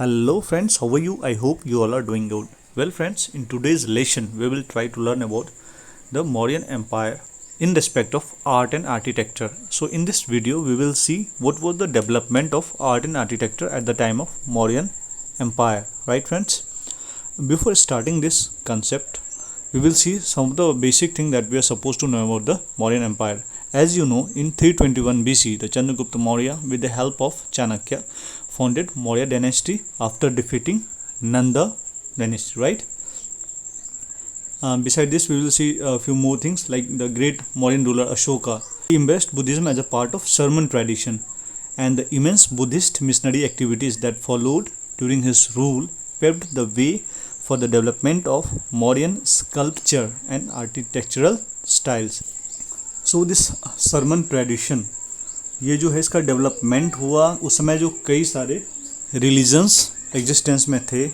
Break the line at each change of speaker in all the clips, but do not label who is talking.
Hello friends, how are you? I hope you all are doing good. Well friends, in today's lesson we will try to learn about the Mauryan Empire in respect of art and architecture. So in this video we will see what was the development of art and architecture at the time of Mauryan Empire, right friends? Before starting this concept, we will see some of the basic things that we are supposed to know about the Mauryan Empire. As you know, in 321 BC, the Chandragupta Maurya, with the help of Chanakya, founded Maurya dynasty after defeating Nanda dynasty, right? Beside this, we will see a few more things like the great Mauryan ruler Ashoka. He embraced Buddhism as a part of Sarman tradition, and the immense Buddhist missionary activities that followed during his rule paved the way for the development of Mauryan sculpture and architectural styles. So this Sarman tradition, ये जो है इसका development हुआ उस समय जो कई सारे रिलीजन्स एग्जिस्टेंस में थे,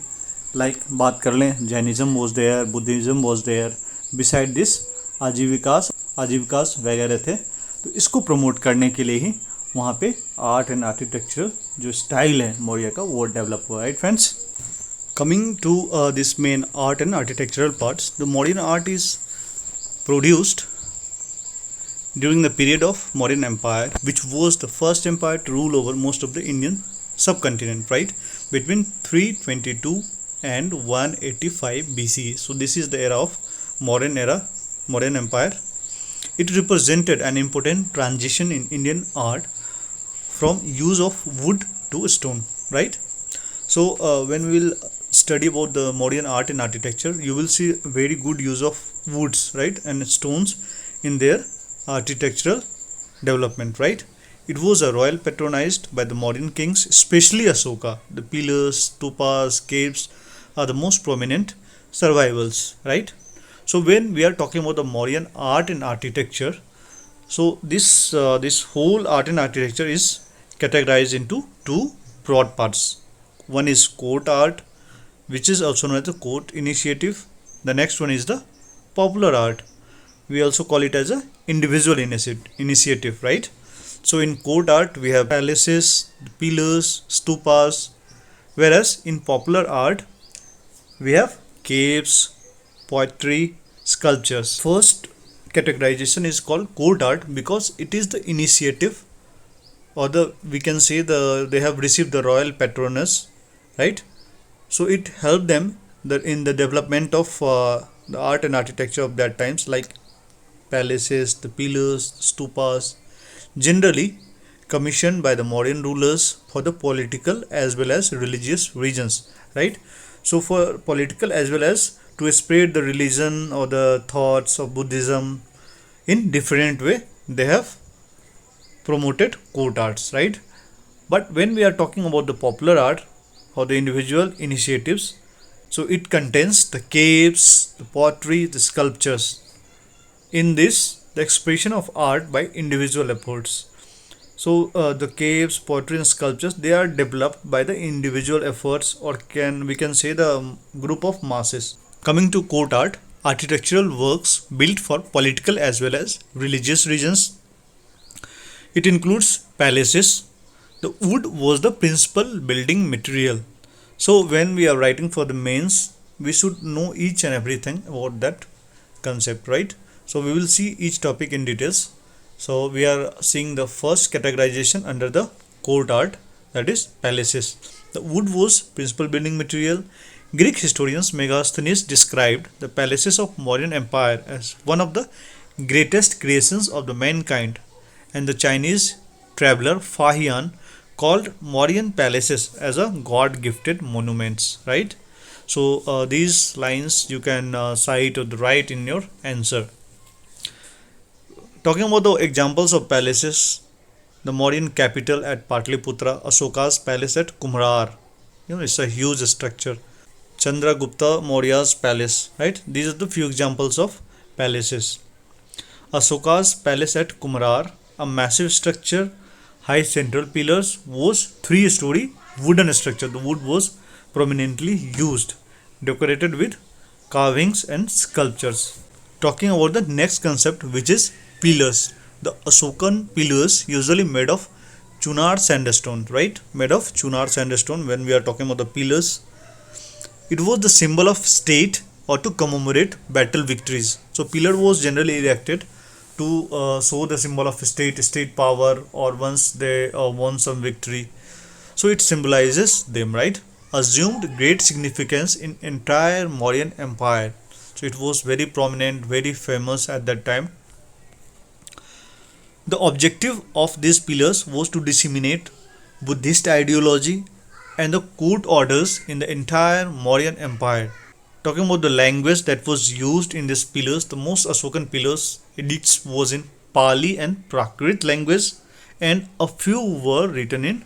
लाइक बात कर लें Jainism was there, Buddhism was there, beside this Ajivikas वगैरह थे। तो इसको प्रमोट करने के लिए ही वहाँ पे आर्ट एंड आर्किटेक्चरल जो स्टाइल है मौर्य का वो डेवलप हुआ, right friends. Coming to this main art and architectural parts, the modern art is produced during the period of Mauryan Empire, which was the first empire to rule over most of the Indian subcontinent, right, between 322 and 185 BC. So this is the era of Mauryan Empire. It represented an important transition in Indian art from use of wood to stone, right. So when we will study about the Mauryan art and architecture, you will see very good use of woods, right, and stones in their architectural development, right. It was a royal patronized by the Mauryan kings, especially Ashoka. The pillars, stupas, caves are the most prominent survivals, right. So when we are talking about the Mauryan art and architecture, so this whole art and architecture is categorized into two broad parts. One is court art, which is also known as the court initiative. The next one is the popular art. We also call it as a individual initiative, right. So in court art we have palaces, pillars, stupas, whereas in popular art we have caves, poetry, sculptures. First categorization is called court art because it is the initiative, or we can say they have received the royal patronage, right. So it helped them in the development of the art and architecture of that times, like palaces, the pillars, stupas, generally commissioned by the Mauryan rulers for the political as well as religious reasons, right. So for political as well as to spread the religion or the thoughts of Buddhism in different way, they have promoted court arts, right. But when we are talking about the popular art or the individual initiatives, so it contains the caves, the pottery, the sculptures. In this, the expression of art by individual efforts. So the caves, pottery and sculptures, they are developed by the individual efforts, or we can say the group of masses. Coming to court art, architectural works built for political as well as religious reasons. It includes palaces. The wood was the principal building material. So when we are writing for the mains, we should know each and everything about that concept, right. So we will see each topic in details. So we are seeing the first categorization under the court art, that is palaces. The wood was principal building material. Greek historians Megasthenes described the palaces of Mauryan Empire as one of the greatest creations of the mankind, and the Chinese traveler Fahian called Mauryan palaces as a god-gifted monuments, right. So these lines you can cite or write in your answer. Talking about the examples of palaces, the Mauryan capital at Patliputra, Ashoka's palace at Kumrar, it's a huge structure. Chandragupta Maurya's palace, right. These are the few examples of palaces. Ashoka's palace at Kumrar, a massive structure, high central pillars, was 3-story wooden structure. The wood was prominently used, decorated with carvings and sculptures. Talking about the next concept, which is pillars. The Ashokan pillars, usually made of Chunar sandstone, right? Made of Chunar sandstone. When we are talking about the pillars, it was the symbol of state or to commemorate battle victories. So pillar was generally erected to show the symbol of state power, or once they won some victory. So it symbolizes them, right? Assumed great significance in entire Mauryan Empire. So it was very prominent, very famous at that time. The objective of these pillars was to disseminate Buddhist ideology and the court orders in the entire Mauryan Empire. Talking about the language that was used in these pillars, the most Ashokan pillars edicts was in Pali and Prakrit language, and a few were written in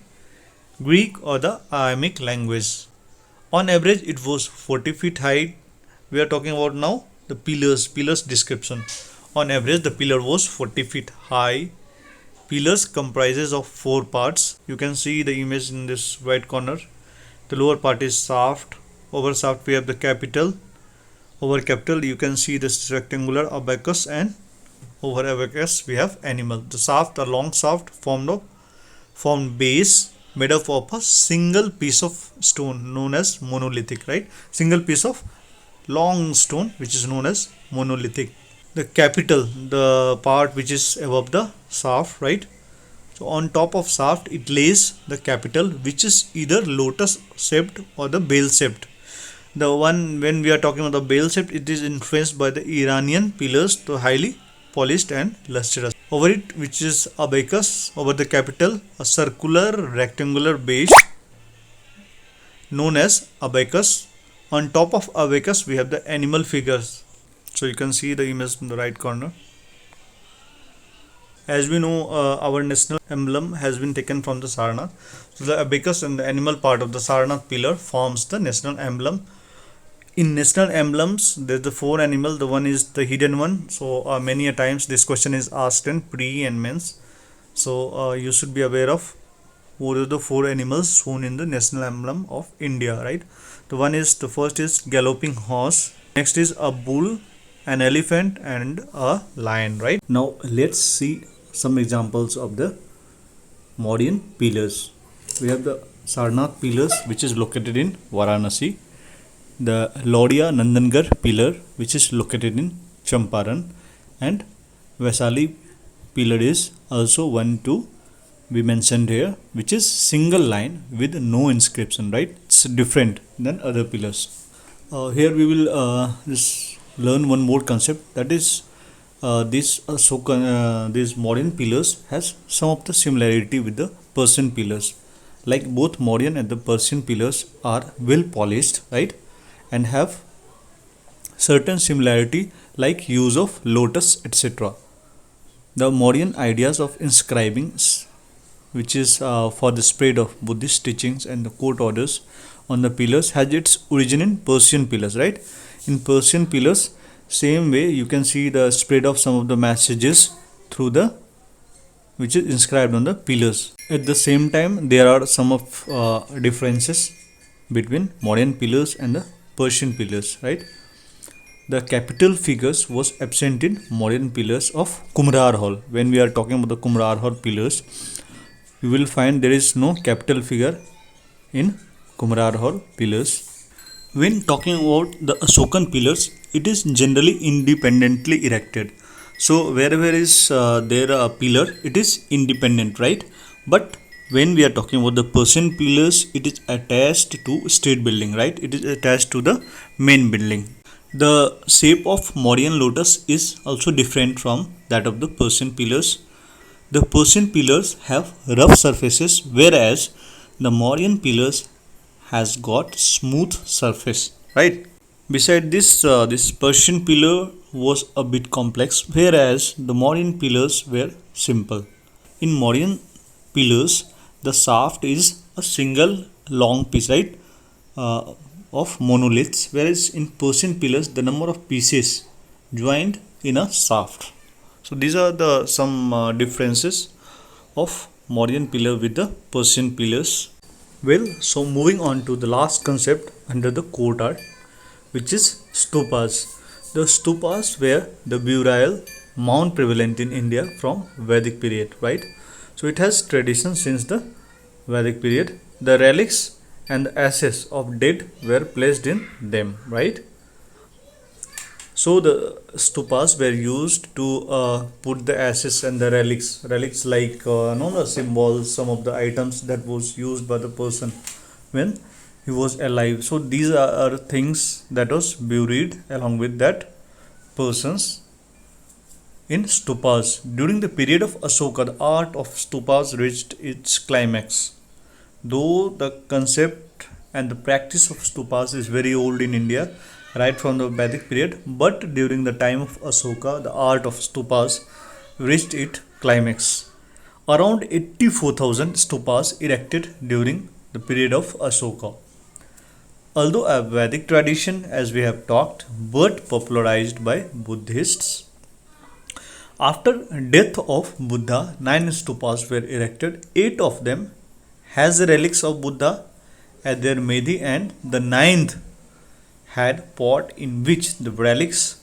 Greek or the Aramaic language. On average, it was 40 feet high. We are talking about now the pillars description. On average, the pillar was 40 feet high. Pillars comprises of 4 parts. You can see the image in this right corner. The lower part is shaft. Over shaft we have the capital. Over capital you can see this rectangular abacus, and over abacus we have animal. The shaft, a long shaft formed base made up of a single piece of stone known as monolithic, right? Single piece of long stone which is known as monolithic. The capital, the part which is above the shaft, right? So on top of shaft it lays the capital, which is either lotus shaped or the bell shaped. The one when we are talking about the bell shaped, it is influenced by the Iranian pillars, to highly polished and lustrous. Over it, which is abacus, over the capital, a circular rectangular base known as abacus. On top of abacus we have the animal figures. So you can see the image in the right corner. As we know, our national emblem has been taken from the Sarnath. So the abacus and the animal part of the Sarnath pillar forms the national emblem. In national emblems, there's the 4 animal. The one is the hidden one. So many a times this question is asked in pre and mains. So you should be aware of what are the 4 animals shown in the national emblem of India, right? The first is galloping horse. Next is a bull, an elephant, and a lion, right? Now let's see some examples of the Mauryan pillars. We have the Sarnath pillars, which is located in Varanasi. The Lodiya Nandangarh pillar, which is located in Champaran, and Vaisali pillar is also one to be mentioned here, which is single line with no inscription, right? It's different than other pillars. Here we will just learn one more concept, that is these Mauryan pillars has some of the similarity with the Persian pillars. Like both Mauryan and the Persian pillars are well polished, right, and have certain similarity like use of lotus, etc. The Mauryan ideas of inscribing, which is for the spread of Buddhist teachings and the court orders on the pillars, has its origin in Persian pillars, right? In Persian pillars, same way you can see the spread of some of the messages through the which is inscribed on the pillars. At the same time, there are some of differences between Mauryan pillars and the Persian pillars, right? The capital figures was absent in Mauryan pillars of Kumrar Hall. When we are talking about the Kumrar Hall pillars, you will find there is no capital figure in Kumrar Hall pillars. When talking about the Ashokan pillars, it is generally independently erected. So wherever is there a pillar, it is independent, right? But when we are talking about the Persian pillars, it is attached to state building, right? It is attached to the main building. The shape of Mauryan lotus is also different from that of the Persian pillars. The Persian pillars have rough surfaces, whereas the Mauryan pillars has got smooth surface, right? Beside this, this Persian pillar was a bit complex, whereas the Mauryan pillars were simple. In Mauryan pillars, the shaft is a single long piece, right, of monoliths, whereas in Persian pillars, the number of pieces joined in a shaft. So these are the some differences of Mauryan pillar with the Persian pillars. Well, so moving on to the last concept under the court art, which is stupas. The stupas were the burial mound prevalent in India from Vedic period, right? So it has tradition since the Vedic period. The relics and the ashes of dead were placed in them, right? So the stupas were used to put the ashes and the relics like the symbols, some of the items that was used by the person when he was alive. So these are things that was buried along with that persons in stupas. During the period of Ashoka, the art of stupas reached its climax. Though the concept and the practice of stupas is very old in India, right from the Vedic period, but during the time of Ashoka, the art of stupas reached its climax. Around 84,000 stupas erected during the period of Ashoka. Although a Vedic tradition, as we have talked, but popularized by Buddhists. After death of Buddha, 9 stupas were erected. 8 of them has the relics of Buddha at their Medhi, and the ninth had pot in which the relics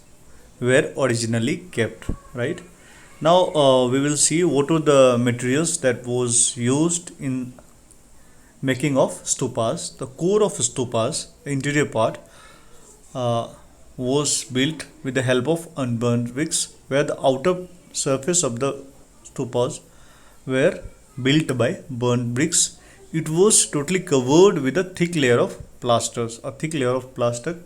were originally kept. Right now, we will see what were the materials that was used in making of stupas. The core of stupas, the interior part, was built with the help of unburned bricks, where the outer surface of the stupas were built by burnt bricks. It was totally covered with a thick layer of plasters. A thick layer of plaster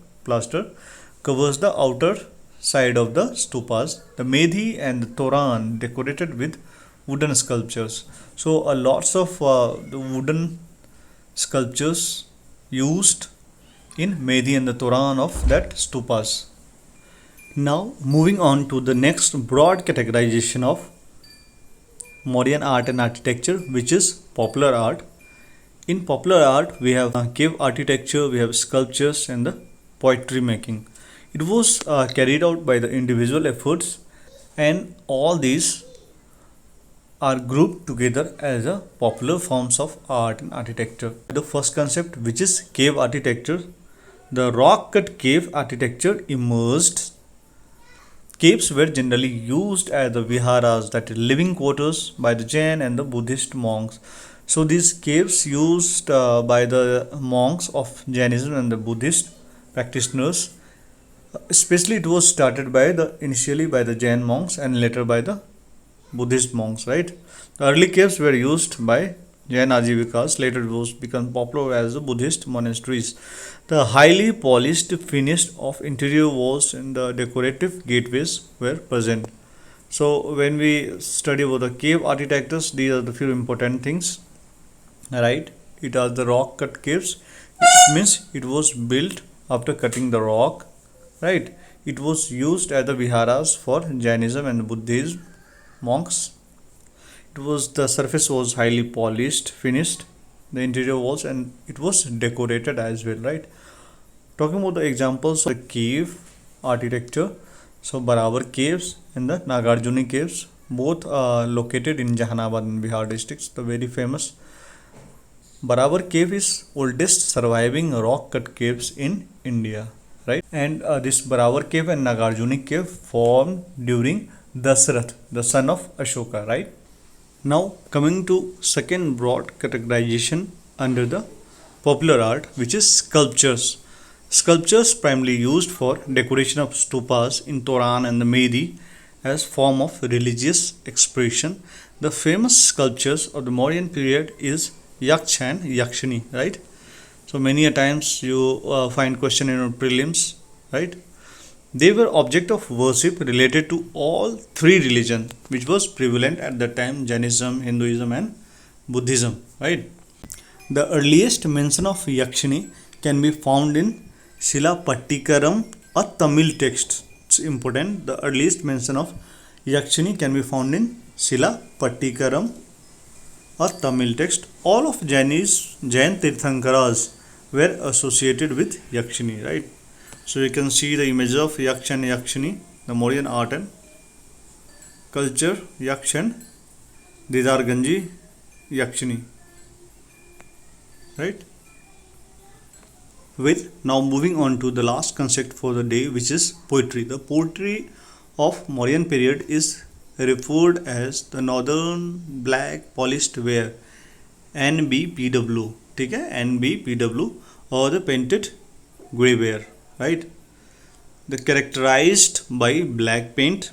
covers the outer side of the stupas. The Medhi and the Toran decorated with wooden sculptures. So lots of the wooden sculptures used in Medhi and the Toran of that stupas. Now moving on to the next broad categorization of Mauryan art and architecture, which is popular art. In popular art, we have cave architecture, we have sculptures, and the poetry making. It was carried out by the individual efforts, and all these are grouped together as a popular forms of art and architecture. The first concept, which is cave architecture, the rock cut cave architecture emerged. Caves were generally used as the viharas, that is living quarters, by the Jain and the Buddhist monks. So these caves used by the monks of Jainism and the Buddhist practitioners, especially it was started by the initially by the Jain monks and later by the Buddhist monks, right? The early caves were used by Jain Ajivikas, later it was become popular as the Buddhist monasteries. The highly polished finish of interior walls and the decorative gateways were present. So when we study about the cave architectures, these are the few important things, right? It are the rock cut caves. It means it was built after cutting the rock, right? It was used as the viharas for Jainism and Buddhism monks. It was the surface was highly polished, finished, the interior walls, and it was decorated as well, right? Talking about the examples of the cave architecture, so Barawar caves and the Nagarjuni caves, both are located in Jahanabad in Bihar districts. The very famous Barawar cave is oldest surviving rock cut caves in India, right? And this Barawar cave and Nagarjuni cave formed during Dasarath, the son of Ashoka, right? Now coming to second broad categorization under the popular art, which is sculptures. Sculptures primarily used for decoration of stupas in Toran and the Medhi as form of religious expression. The famous sculptures of the Mauryan period is Yaksh and Yakshini, right? So many a times you find question in your prelims, right? They were object of worship related to all three religions which was prevalent at the time: Jainism, Hinduism and Buddhism, right? The earliest mention of Yakshini can be found in Shila Pattikaram, a Tamil text. It's important. The earliest mention of Yakshini can be found in Shila Pattikaram, a Tamil text. All of Jain Tirthankaras were associated with Yakshini, right? So you can see the images of Yaksh and Yakshini, the Mauryan art and culture, Yaksh and Didarganji Yakshini, right? With now moving on to the last concept for the day, which is poetry. The poetry of Mauryan period is referred as the northern black polished ware NBPW. ठीक है, NBPW or the painted grey ware, right? The characterized by black paint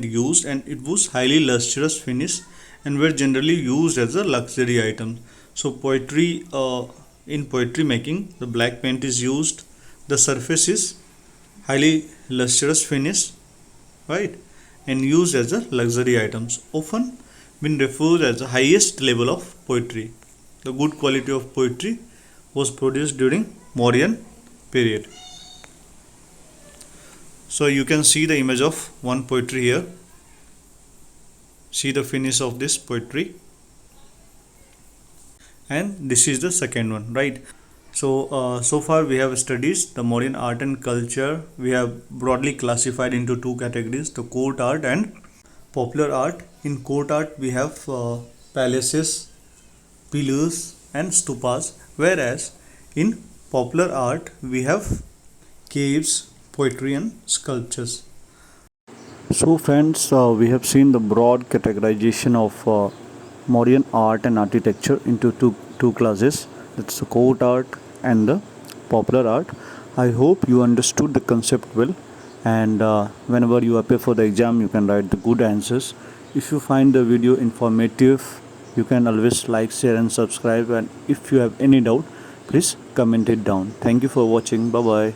used, and it was highly lustrous finish and were generally used as a luxury item. So in poetry making, the black paint is used. The surface is highly lustrous finish, right, and used as a luxury items, often been referred as the highest level of poetry. The good quality of poetry was produced during Mauryan period. So you can see the image of one poetry here. See the finish of this poetry, and this is the second one, right? So far we have studied the Mauryan art and culture. We have broadly classified into two categories: the court art and popular art. In court art we have palaces, pillars and stupas, whereas in popular art we have caves, poetry and sculptures. So friends, we have seen the broad categorization of Mauryan art and architecture into two classes. That's the court art and the popular art. I hope you understood the concept well, and whenever you appear for the exam you can write the good answers. If you find the video informative, you can always like, share and subscribe, and if you have any doubt, please comment it down. Thank you for watching. Bye bye.